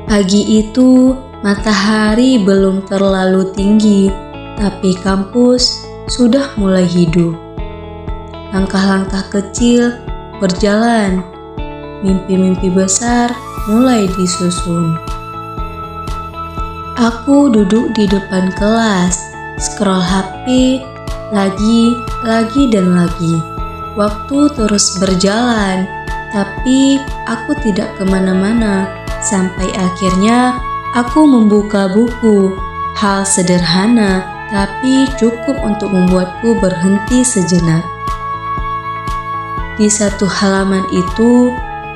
Pagi itu, matahari belum terlalu tinggi, tapi kampus sudah mulai hidup. Langkah-langkah kecil berjalan, mimpi-mimpi besar mulai disusun. Aku duduk di depan kelas, scroll HP, lagi dan lagi. Waktu terus berjalan, tapi aku tidak kemana-mana. Sampai akhirnya aku membuka buku. Hal sederhana, tapi cukup untuk membuatku berhenti sejenak. Di satu halaman itu,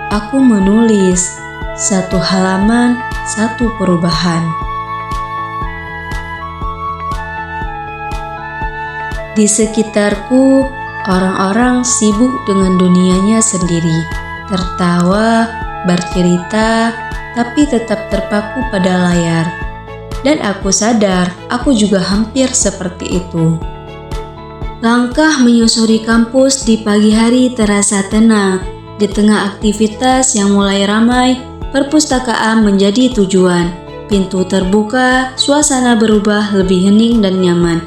aku menulis, satu halaman, satu perubahan. Di sekitarku, orang-orang sibuk dengan dunianya sendiri, tertawa, bercerita, tapi tetap terpaku pada layar. Dan aku sadar, aku juga hampir seperti itu. Langkah menyusuri kampus di pagi hari terasa tenang. Di tengah aktivitas yang mulai ramai, perpustakaan menjadi tujuan. Pintu terbuka, suasana berubah lebih hening dan nyaman.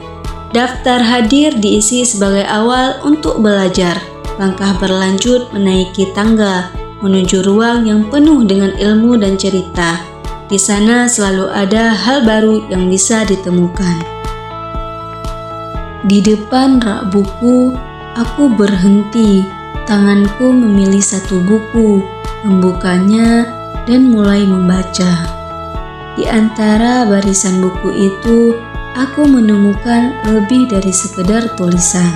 Daftar hadir diisi sebagai awal untuk belajar. Langkah berlanjut menaiki tangga, menuju ruang yang penuh dengan ilmu dan cerita. Di sana selalu ada hal baru yang bisa ditemukan. Di depan rak buku, aku berhenti. Tanganku memilih satu buku, membukanya, dan mulai membaca. Di antara barisan buku itu, aku menemukan lebih dari sekedar tulisan.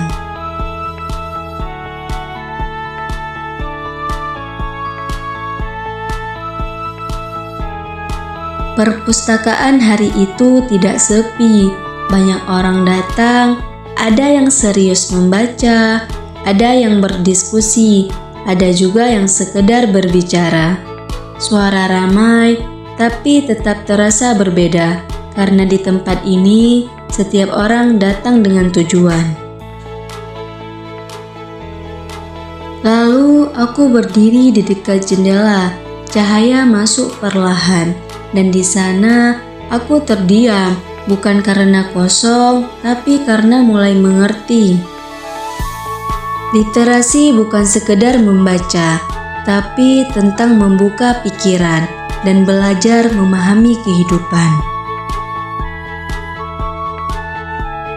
Perpustakaan hari itu tidak sepi. Banyak orang datang, ada yang serius membaca, ada yang berdiskusi, ada juga yang sekedar berbicara. Suara ramai, tapi tetap terasa berbeda, karena di tempat ini setiap orang datang dengan tujuan. Lalu aku berdiri di dekat jendela, cahaya masuk perlahan, dan di sana aku terdiam, bukan karena kosong, tapi karena mulai mengerti. Literasi bukan sekedar membaca, tapi tentang membuka pikiran dan belajar memahami kehidupan.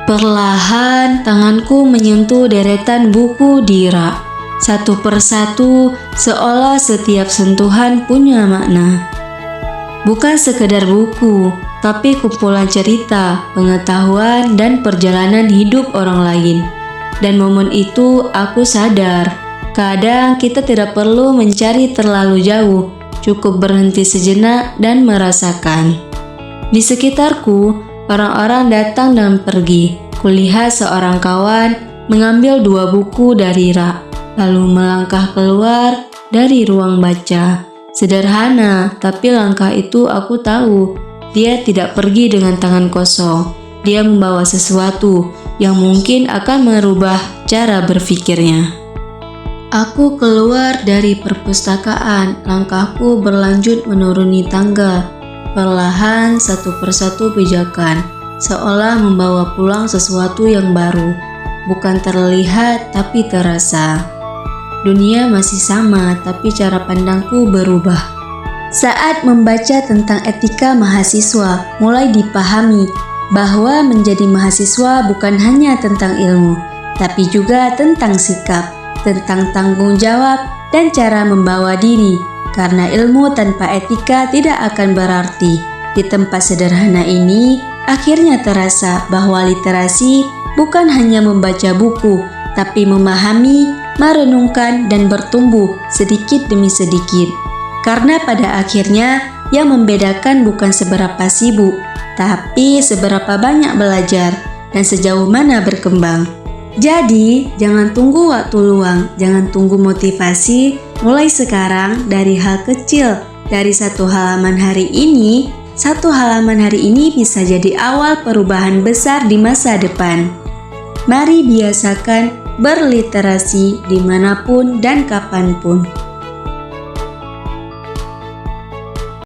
Perlahan tanganku menyentuh deretan buku di rak. Satu persatu, seolah setiap sentuhan punya makna. Bukan sekedar buku, tapi kumpulan cerita, pengetahuan, dan perjalanan hidup orang lain. Dan momen itu aku sadar, kadang kita tidak perlu mencari terlalu jauh, cukup berhenti sejenak dan merasakan. Di sekitarku, orang-orang datang dan pergi. Kulihat seorang kawan mengambil 2 buku dari rak, lalu melangkah keluar dari ruang baca. Sederhana, tapi langkah itu aku tahu. Dia tidak pergi dengan tangan kosong. Dia membawa sesuatu yang mungkin akan merubah cara berpikirnya. Aku keluar dari perpustakaan. Langkahku berlanjut menuruni tangga. Perlahan, satu persatu pijakan, seolah membawa pulang sesuatu yang baru. Bukan terlihat, tapi terasa. Dunia masih sama, tapi cara pandangku berubah. Saat membaca tentang etika mahasiswa, mulai dipahami bahwa menjadi mahasiswa bukan hanya tentang ilmu, tapi juga tentang sikap, tentang tanggung jawab, dan cara membawa diri. Karena ilmu tanpa etika tidak akan berarti. Di tempat sederhana ini, akhirnya terasa bahwa literasi bukan hanya membaca buku, tapi memahami, merenungkan, dan bertumbuh sedikit demi sedikit. Karena pada akhirnya yang membedakan bukan seberapa sibuk, tapi seberapa banyak belajar dan sejauh mana berkembang. Jadi, jangan tunggu waktu luang, jangan tunggu motivasi, mulai sekarang dari hal kecil. Dari satu halaman hari ini bisa jadi awal perubahan besar di masa depan. Mari biasakan berliterasi dimanapun dan kapanpun.